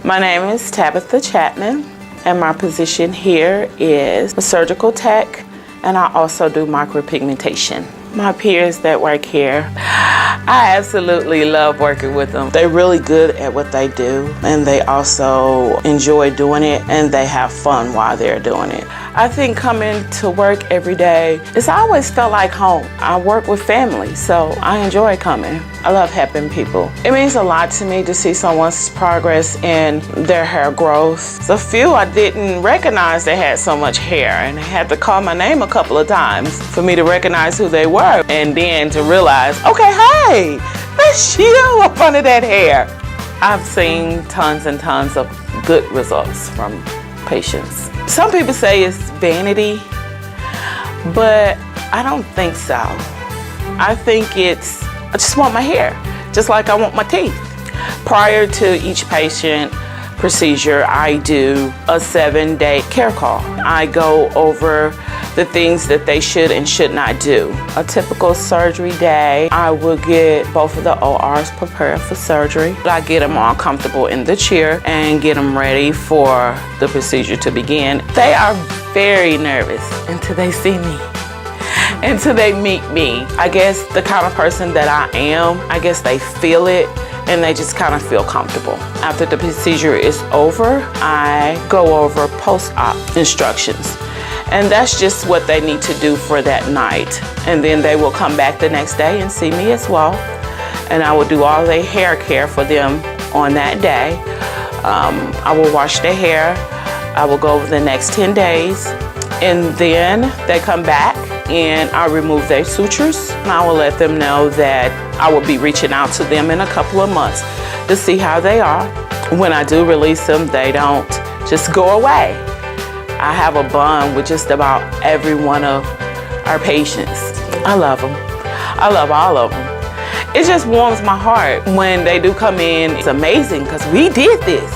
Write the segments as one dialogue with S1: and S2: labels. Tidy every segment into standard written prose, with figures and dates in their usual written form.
S1: My name is Tabitha Chapman, and my position here is a surgical tech, and I also do micropigmentation. My peers that work here, I absolutely love working with them. They're really good at what they do, and they also enjoy doing it, and they have fun while they're doing it. I think coming to work every day, it's always felt like home. I work with family, so I enjoy coming. I love helping people. It means a lot to me to see someone's progress in their hair growth. A few I didn't recognize they had so much hair, and I had to call my name a couple of times for me to recognize who they were, and then to realize, okay, hey, that's you up under that hair. I've seen tons and tons of good results from patients. Some people say it's vanity, but I don't think so. I think I just want my hair, just like I want my teeth. Prior to each patient procedure, I do a 7-day care call. I go over the things that they should and should not do. A typical surgery day, I will get both of the ORs prepared for surgery. I get them all comfortable in the chair and get them ready for the procedure to begin. They are very nervous until they see me, until they meet me. I guess the kind of person that I am, I guess they feel it and they just kind of feel comfortable. After the procedure is over, I go over post-op instructions. And that's just what they need to do for that night. And then they will come back the next day and see me as well. And I will do all their hair care for them on that day. I will wash their hair. I will go over the next 10 days. And then they come back and I remove their sutures. And I will let them know that I will be reaching out to them in a couple of months to see how they are. When I do release them, they don't just go away. I have a bond with just about every one of our patients. I love them. I love all of them. It just warms my heart when they do come in. It's amazing because we did this.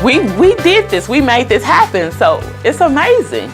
S1: We did this. We made this happen. So it's amazing.